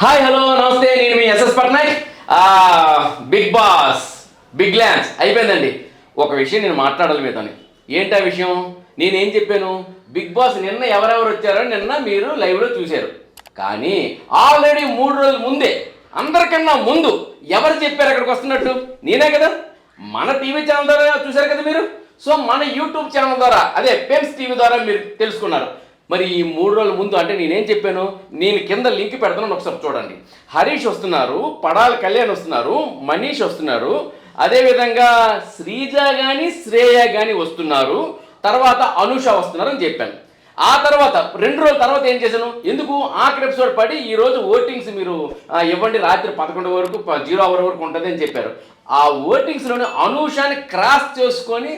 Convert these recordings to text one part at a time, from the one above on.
Hi hello నమస్తే, నేను మీ SS Patnaik. Bigg Boss big launch అయిపోయిందండి. ఒక విషయం నేను మాట్లాడాలి మీతోని. ఏంటి ఆ విషయం? నేనేం చెప్పాను? బిగ్ బాస్ నిన్న ఎవరెవరు వచ్చారో నిన్న మీరు లైవ్లో చూశారు. కానీ ఆల్రెడీ 3 రోజుల ముందే అందరికన్నా ముందు ఎవరు చెప్పారు అక్కడికి వస్తున్నట్టు? నేనే కదా. మన టీవీ ఛానల్ ద్వారా చూశారు కదా మీరు. సో మన యూట్యూబ్ ఛానల్ ద్వారా, అదే పెమ్స్ టీవీ ద్వారా మీరు తెలుసుకున్నారు. మరి ఈ 3 రోజుల ముందు అంటే నేనేం చెప్పాను? నేను కింద లింక్ పెడతాను, ఒకసారి చూడండి. హరీష్ వస్తున్నారు, పడాల కళ్యాణ్ వస్తున్నారు, మనీష్ వస్తున్నారు, అదేవిధంగా శ్రీజ కానీ శ్రేయ కానీ వస్తున్నారు, తర్వాత అనూష వస్తున్నారు అని చెప్పాను. ఆ తర్వాత 2 రోజుల తర్వాత ఏం చేశాను? ఎందుకు ఆఖరి ఎపిసోడ్ పడి ఈరోజు ఓటింగ్స్ మీరు ఇవ్వండి, రాత్రి 11 వరకు 0 అవర్ వరకు ఉంటుంది అని చెప్పారు. ఆ ఓటింగ్స్లోనే అనూషని క్రాస్ చేసుకొని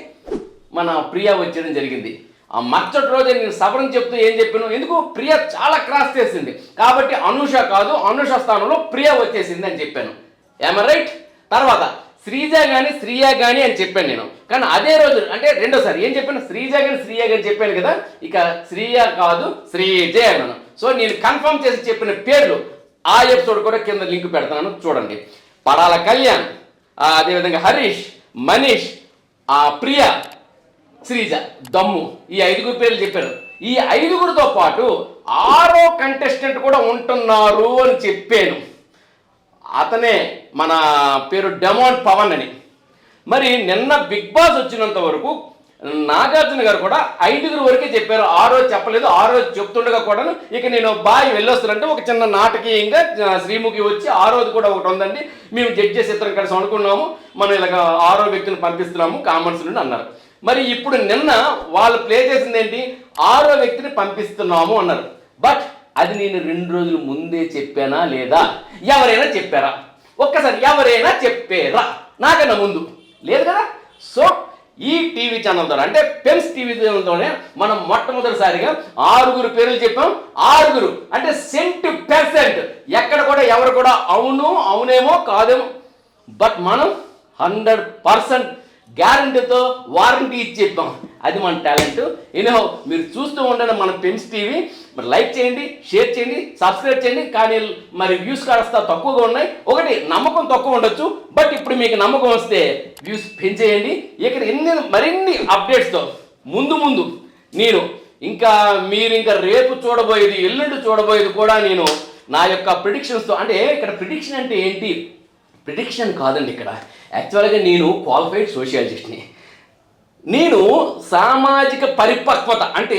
మన ప్రియా వచ్చేయడం జరిగింది. ఆ మరుసటి రోజే నేను సవరణ చెప్తూ ఏం చెప్పాను? ఎందుకు ప్రియా చాలా క్రాస్ చేసింది కాబట్టి అనూష కాదు, అనూష స్థానంలో ప్రియా వచ్చేసింది అని చెప్పాను. ఏమ రైట్? తర్వాత శ్రీజ కానీ శ్రీయ కానీ అని చెప్పాను నేను. కానీ అదే రోజు అంటే రెండోసారి ఏం చెప్పాను? శ్రీజ కానీ శ్రీయ కానీ చెప్పాను కదా, ఇక శ్రీయ కాదు శ్రీజే అన్నాను. సో నేను కన్ఫర్మ్ చేసి చెప్పిన పేర్లు ఆ ఎపిసోడ్ కూడా కింద లింక్ పెడతాను, చూడండి. పడాల కళ్యాణ్, అదేవిధంగా హరీష్, మనీష్, ప్రియా, శ్రీజ, దమ్ము, ఈ 5 పేర్లు చెప్పారు. ఈ 5తో పాటు 6వ కంటెస్టెంట్ కూడా ఉంటున్నారు అని చెప్పాను. అతనే మన పేరు డెమాన్ పవన్ అని. మరి నిన్న బిగ్ బాస్ వచ్చినంత వరకు నాగార్జున గారు కూడా 5 వరకే చెప్పారు. 6 చెప్పలేదు. 6 చెప్తుండగా కూడా ఇక నేను బాయ్ వెళ్ళొస్తానంటే ఒక చిన్న నాటకీయంగా శ్రీముఖి వచ్చి 6ది కూడా ఒకటి ఉందండి, మేము జడ్జ్ చేసి ఇద్దరం కలిసి అనుకున్నాము, మనం ఇలాగ 6వ వ్యక్తిని పంపిస్తున్నాము కామెంట్స్ నుండి అన్నారు. మరి ఇప్పుడు నిన్న వాళ్ళు ప్లే చేసింది ఏంటి? 6వ వ్యక్తిని పంపిస్తున్నాము అన్నారు. బట్ అది నేను 2 రోజుల ముందే చెప్పానా లేదా? ఎవరైనా చెప్పారా? ఒక్కసారి ఎవరైనా చెప్పారా నాకన్నా ముందు? లేదు కదా. సో ఈ టీవీ ఛానల్ ద్వారా అంటే పెమ్స్ టీవీ ఛానల్తోనే మనం మొట్టమొదటిసారిగా 6 పేర్లు చెప్పాం. 6 అంటే 100%. ఎక్కడ కూడా ఎవరు కూడా అవును అవునేమో కాదేమో, బట్ మనం 100% గ్యారంటీతో వారంటీ ఇచ్చి చెప్పాం. అది మన టాలెంట్. ఎనీహౌ మీరు చూస్తూ ఉండండి మన పెమ్స్ టీవీ. మరి లైక్ చేయండి, షేర్ చేయండి, సబ్స్క్రైబ్ చేయండి. కానీ మరి వ్యూస్ కాస్త తక్కువగా ఉన్నాయి. ఒకటి నమ్మకం తక్కువ ఉండొచ్చు, బట్ ఇప్పుడు మీకు నమ్మకం వస్తే వ్యూస్ పెంచేయండి. ఇక్కడ మరిన్ని అప్డేట్స్తో ముందు నేను మీరు ఇంకా రేపు చూడబోయేది, ఎల్లుండి చూడబోయేది కూడా నేను నా యొక్క ప్రిడిక్షన్స్తో. అంటే ఇక్కడ ప్రిడిక్షన్ అంటే ఏంటి? ప్రిడిక్షన్ కాదండి, ఇక్కడ యాక్చువల్గా నేను క్వాలిఫైడ్ సోషియాలజిస్ట్ని. నేను సామాజిక పరిపక్వత అంటే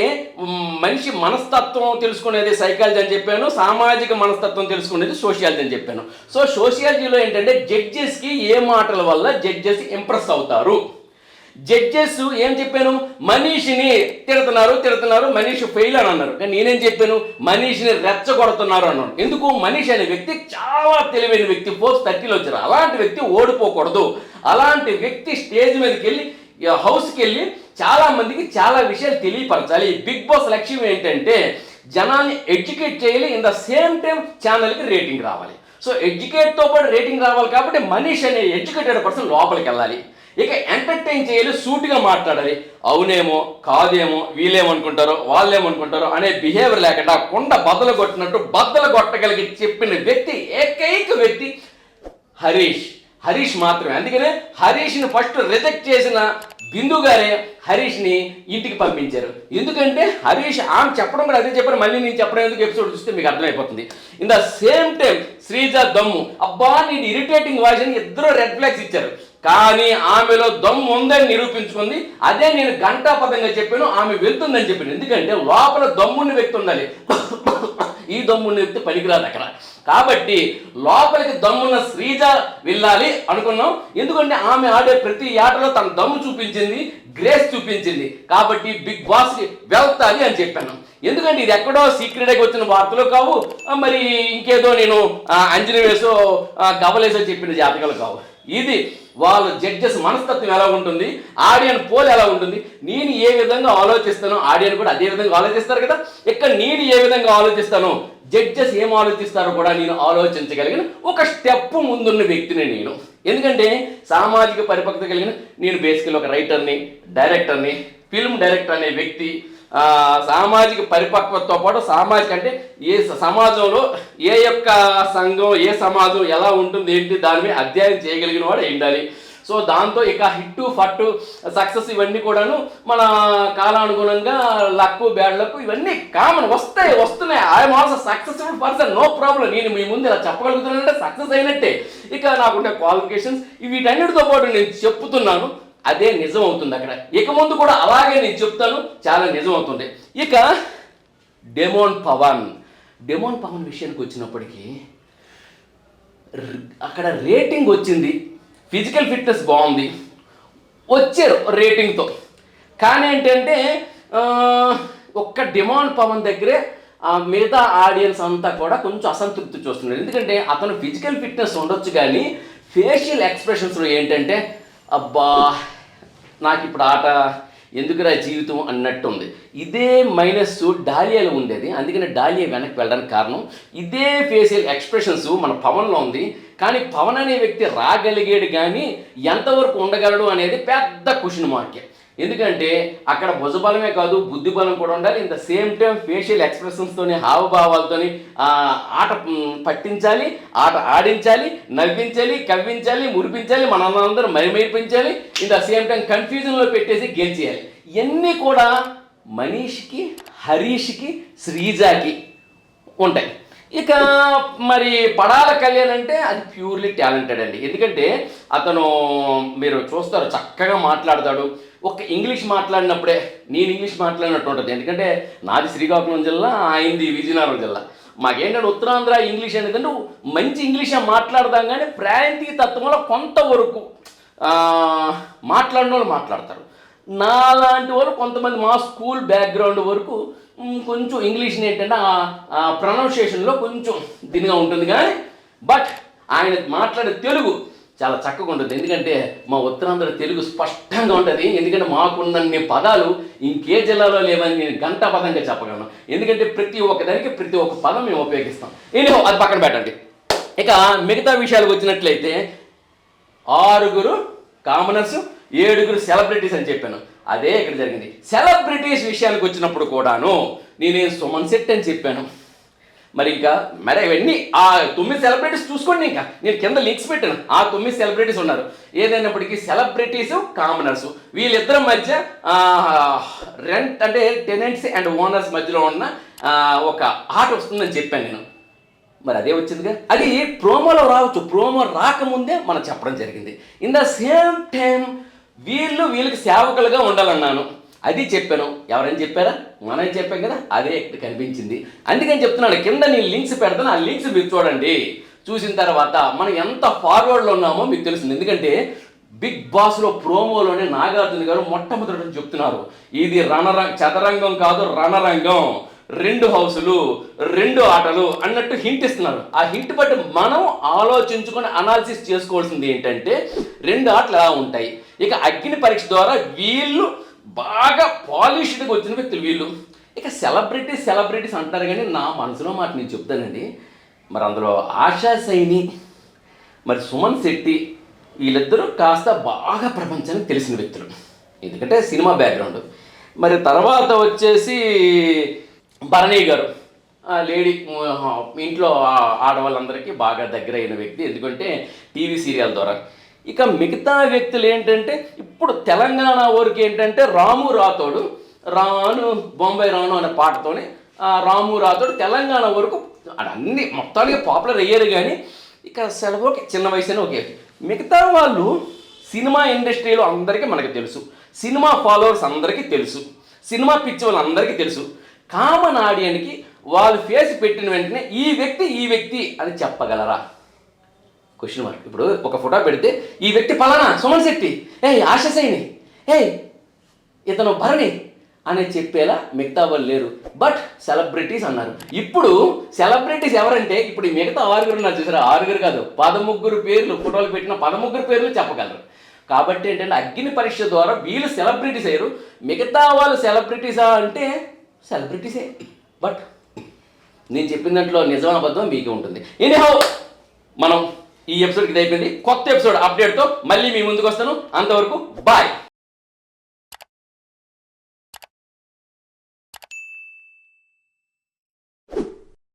మనిషి మనస్తత్వం తెలుసుకునేది సైకాలజీ అని చెప్పాను, సామాజిక మనస్తత్వం తెలుసుకునేది సోషియాలజీ అని చెప్పాను. సో సోషియాలజీలో ఏంటంటే జడ్జెస్కి ఏ మాటల వల్ల జడ్జెస్ ఇంప్రెస్ అవుతారు. జడ్జెస్ ఏం చెప్పాను? మనీషిని తిడుతున్నారు, మనీష్ ఫెయిల్ అని అన్నారు. కానీ నేనేం చెప్పాను? మనీషిని రెచ్చగొడుతున్నారు అన్నాను. ఎందుకు? మనీష్ అనే వ్యక్తి చాలా తెలివైన వ్యక్తి, 430లో వచ్చారు. అలాంటి వ్యక్తి ఓడిపోకూడదు. అలాంటి వ్యక్తి స్టేజ్ మీదకి వెళ్ళి, హౌస్కి వెళ్ళి చాలా మందికి చాలా విషయాలు తెలియపరచాలి. బిగ్ బాస్ లక్ష్యం ఏంటంటే జనాన్ని ఎడ్యుకేట్ చేయాలి, ఇన్ ద సేమ్ టైం ఛానల్కి రేటింగ్ రావాలి. సో ఎడ్యుకేట్తో పాటు రేటింగ్ రావాలి కాబట్టి మనీష్ అనే ఎడ్యుకేటెడ్ పర్సన్ లోపలికి వెళ్ళాలి. ఇక ఎంటర్టైన్ చేయాలి, సూటిగా మాట్లాడాలి. అవునేమో కాదేమో, వీళ్ళేమనుకుంటారో వాళ్ళేమనుకుంటారో అనే బిహేవియర్ లేకుండా కొండ బద్దలు కొట్టినట్టు బద్దలు కొట్టగలిగి చెప్పిన వ్యక్తి, ఏకైక వ్యక్తి హరీష్ మాత్రమే. అందుకనే హరీష్ని ఫస్ట్ రిజెక్ట్ చేసిన బిందు గారే హరీష్ని ఇంటికి పంపించారు. ఎందుకంటే హరీష్ ఆమె చెప్పడం కూడా అదే చెప్పారు, మళ్ళీ నేను చెప్పడం ఎందుకు? ఎపిసోడ్ చూస్తే మీకు అర్థమైపోతుంది. In the same time Sreeja దమ్ము, అబ్బా నేను ఇరిటేటింగ్ వాయిస్ అని ఇద్దరు రెడ్ ఫ్లాగ్స్ ఇచ్చారు. కానీ ఆమెలో దమ్ము ఉందని నిరూపించుకుంది. అదే నేను ఘంటాపథంగా చెప్పాను, ఆమె వెళ్తుందని చెప్పాను. ఎందుకంటే లోపల దమ్ముని వ్యక్తి ఉండాలి, ఈ దమ్ముని వ్యక్తి పనికిరాదు అక్కడ. కాబట్టి లోపలికి దమ్మున్న శ్రీజ వెళ్ళాలి అనుకున్నాం. ఎందుకంటే ఆమె ఆడే ప్రతి ఆటలో తన దమ్ము చూపించింది, గ్రేస్ చూపించింది. కాబట్టి బిగ్ బాస్కి వెళ్తాలి అని చెప్పాను. ఎందుకంటే ఇది ఎక్కడో సీక్రెట్గా వచ్చిన వార్తలు కావు, మరి ఇంకేదో నేను అంజనీ వేసో గవలేసో చెప్పిన జాతకాలు కావు. ఇది వాళ్ళ జడ్జెస్ మనస్తత్వం ఎలా ఉంటుంది, ఆడియన్ పోల్ ఎలా ఉంటుంది, నేను ఏ విధంగా ఆలోచిస్తానో ఆడియన్ కూడా అదే విధంగా ఆలోచిస్తారు కదా. ఇక్కడ నేను ఏ విధంగా ఆలోచిస్తానో జడ్జెస్ ఏం ఆలోచిస్తారో కూడా నేను ఆలోచించగలిగిన ఒక స్టెప్ ముందున్న వ్యక్తిని నేను. ఎందుకంటే సామాజిక పరిపక్వత కలిగిన నేను బేసికల్ ఒక రైటర్ని, డైరెక్టర్ని, ఫిల్మ్ డైరెక్టర్ అనే వ్యక్తి. సామాజిక పరిపక్వతతో పాటు సామాజిక అంటే ఏ సమాజంలో ఏ యొక్క సంఘం ఏ సమాజం ఎలా ఉంటుంది ఏంటి దాని మీద అధ్యయనం చేయగలిగిన వాడు ఉండాలి. సో దాంతో ఇక హిట్టు ఫట్టు సక్సెస్ ఇవన్నీ కూడాను మన కాలానుగుణంగా లక్కు బ్యాడ్ లక్కు ఇవన్నీ కామన్ వస్తున్నాయి. I'm also successful person, no problem. నేను మీ ముందు ఇలా చెప్పగలుగుతున్నానంటే సక్సెస్ అయినట్టే. ఇక నాకుండే క్వాలిఫికేషన్స్ వీటన్నిటితో పాటు నేను చెప్తున్నాను, అదే నిజం అవుతుంది అక్కడ. ఇక ముందు కూడా అలాగే నేను చెప్తాను, చాలా నిజం అవుతుంది. ఇక డెమోన్ పవన్ విషయానికి వచ్చినప్పటికీ అక్కడ రేటింగ్ వచ్చింది, ఫిజికల్ ఫిట్నెస్ బాగుంది, వచ్చారు రేటింగ్తో. కానీ ఏంటంటే ఒక్క డెమోన్ పవన్ దగ్గరే మిగతా ఆడియన్స్ అంతా కూడా కొంచెం అసంతృప్తి చూస్తున్నారు. ఎందుకంటే అతను ఫిజికల్ ఫిట్నెస్ ఉండొచ్చు కానీ ఫేషియల్ ఎక్స్ప్రెషన్స్లో ఏంటంటే అబ్బా నాకు ఇప్పుడు ఆట ఎందుకురా జీవితం అన్నట్టు ఉంది. ఇదే మైనస్ డాలియాలో ఉండేది, అందుకని డాలియా వెనక్కి వెళ్ళడానికి కారణం ఇదే ఫేషియల్ ఎక్స్ప్రెషన్స్ మన పవన్లో ఉంది. కానీ పవన్ అనే వ్యక్తి రాగలిగాడు కానీ ఎంతవరకు ఉండగలడు అనేది పెద్ద క్వశ్చన్ మార్కే. ఎందుకంటే అక్కడ భుజబలమే కాదు బుద్ధి బలం కూడా ఉండాలి. In the same time facial ఎక్స్ప్రెషన్స్తోని హావభావాలతోని ఆట పట్టించాలి, ఆట ఆడించాలి, నవ్వించాలి, కవ్వించాలి, మురిపించాలి, మనందరం మైమైపించాలి. ఇన్ ద సేమ్ టైం కన్ఫ్యూజన్లో పెట్టేసి గెలిచేయాలి. ఇవన్నీ కూడా మనీష్కి, హరీష్కి, శ్రీజాకి ఉంటాయి. ఇక మరి పడాల కళ్యాణ్ అంటే అది ప్యూర్లీ టాలెంటెడ్ అండి. ఎందుకంటే అతను మీరు చూస్తారు చక్కగా మాట్లాడతాడు. ఒక ఇంగ్లీష్ మాట్లాడినప్పుడే నేను ఇంగ్లీష్ మాట్లాడినట్టు ఉంటుంది. ఎందుకంటే నాది శ్రీకాకుళం జిల్లా, ఆయనది విజయనగరం జిల్లా. మాకేంటంటే ఉత్తరాంధ్ర ఇంగ్లీష్ అనేది మంచి ఇంగ్లీషే మాట్లాడదాం కానీ ప్రాంతీయ తత్వంలో కొంతవరకు మాట్లాడిన వాళ్ళు మాట్లాడతారు. నాలాంటి వాళ్ళు కొంతమంది మా స్కూల్ బ్యాక్గ్రౌండ్ వరకు కొంచెం ఇంగ్లీష్ని ఏంటంటే ప్రొనౌన్సియేషన్లో కొంచెం దీనిగా ఉంటుంది. కానీ బట్ ఆయన మాట్లాడే తెలుగు చాలా చక్కగా ఉంటుంది. ఎందుకంటే మా ఉత్తరాంధ్ర తెలుగు స్పష్టంగా ఉంటుంది. ఎందుకంటే మాకున్నన్ని పదాలు ఇంకే జిల్లాలో లేవని నేను గంటాపదంగా చెప్పగలను. ఎందుకంటే ప్రతి ఒక్కదానికి ప్రతి ఒక్క పదం మేము ఉపయోగిస్తాం. ఎనిహో అది పక్కన పెట్టండి. ఇక మిగతా విషయాలకు వచ్చినట్లయితే 6 కామనర్స్, 7 సెలబ్రిటీస్ అని చెప్పాను. అదే ఇక్కడ జరిగింది. సెలబ్రిటీస్ విషయానికి వచ్చినప్పుడు కూడాను నేనేం సుమన్ శెట్టి అని చెప్పాను. మరి ఇవన్నీ ఆ 9 సెలబ్రిటీస్ చూసుకోండి. ఇంకా నేను కింద లింక్స్ పెట్టాను. ఆ 9 సెలబ్రిటీస్ ఉన్నారు. ఏదైనప్పటికీ సెలబ్రిటీస్, కామనర్స్ వీళ్ళిద్దరి మధ్య రెంట్ అంటే టెనెంట్స్ అండ్ ఓనర్స్ మధ్యలో ఉన్న ఒక ఆట వస్తుందని చెప్పాను నేను. మరి అదే వచ్చిందిగా. అది ప్రోమోలో రావచ్చు, ప్రోమో రాకముందే మనం చెప్పడం జరిగింది. ఇన్ ద సేమ్ టైం వీళ్ళకి సేవకులుగా ఉండాలన్నాను, అది చెప్పాను. ఎవరైనా చెప్పారా? మనం చెప్పాం కదా, అదే ఇక్కడ కనిపించింది. అందుకని చెప్తున్నాను, కింద నేను లింక్స్ పెడతాను, ఆ లింక్స్ మీరు చూడండి. చూసిన తర్వాత మనం ఎంత ఫార్వర్డ్లో ఉన్నామో మీకు తెలుస్తుంది. ఎందుకంటే బిగ్ బాస్లో ప్రోమోలోనే నాగార్జున గారు మొట్టమొదటి చెప్తున్నారు, ఇది చదరంగం కాదు రణరంగం, 2 హౌసులు 2 ఆటలు అన్నట్టు హింట్ ఇస్తున్నారు. ఆ హింట్ బట్టి మనం ఆలోచించుకొని అనాలిసిస్ చేసుకోవాల్సింది ఏంటంటే 2 ఆటలు ఎలా ఉంటాయి. ఇక అగ్ని పరీక్ష ద్వారా వీళ్ళు బాగా పాలిష్డ్గా వచ్చిన వ్యక్తులు వీళ్ళు. ఇక సెలబ్రిటీస్ అంటారు కానీ నా మనసులో మాట నేను చెప్తానండి. మరి అందులో ఆశా సైని, మరి సుమన్ శెట్టి వీళ్ళిద్దరూ కాస్త బాగా ప్రపంచానికి తెలిసిన వ్యక్తులు. ఎందుకంటే సినిమా బ్యాక్గ్రౌండ్. మరి తర్వాత వచ్చేసి భరణి గారు, లేడీ ఇంట్లో ఆడవాళ్ళందరికీ బాగా దగ్గర అయిన వ్యక్తి, ఎందుకంటే టీవీ సీరియల్ ద్వారా. ఇక మిగతా వ్యక్తులు ఏంటంటే ఇప్పుడు తెలంగాణ వరకు ఏంటంటే రాము రాథోడు, బొంబాయి రాను అనే పాటతోనే రాము రాథోడు తెలంగాణ వరకు అన్ని మొత్తానికి పాపులర్ అయ్యారు. కానీ ఇక ఓకే చిన్న వయసునే ఓకే. మిగతా వాళ్ళు సినిమా ఇండస్ట్రీలో అందరికీ మనకు తెలుసు, సినిమా ఫాలోవర్స్ అందరికీ తెలుసు, సినిమా పిచ్చి వాళ్ళందరికీ తెలుసు. కామన్ ఆడియన్కి వాళ్ళు ఫేస్ పెట్టిన వెంటనే ఈ వ్యక్తి అని చెప్పగలరా? Question mark. ఇప్పుడు ఒక ఫోటో పెడితే ఈ వ్యక్తి పలానా సుమన్ శెట్టి, ఆశా సైని, ఇతను భరణి అని చెప్పేలా మిగతా వాళ్ళు లేరు. బట్ సెలబ్రిటీస్ అన్నారు. ఇప్పుడు సెలబ్రిటీస్ ఎవరంటే ఇప్పుడు మిగతా 6 నాకు చూసారా, 6 కాదు 13 పేర్లు, ఫోటోలు పెట్టిన 13 పేర్లు చెప్పగలరు. కాబట్టి ఏంటంటే అగ్ని పరీక్ష ద్వారా వీళ్ళు సెలబ్రిటీస్ అయ్యారు. మిగతా వాళ్ళు సెలబ్రిటీసా అంటే సెలబ్రిటీసే. బట్ నేను చెప్పిన దాంట్లో నిజం అబద్ధం మీకే ఉంటుంది. ఎనీహౌ మనం ఈ ఎపిసోడ్కి ఇది అయిపోయింది. కొత్త ఎపిసోడ్ అప్డేట్తో మళ్ళీ మీ ముందుకు వస్తాను. అంతవరకు బాయ్.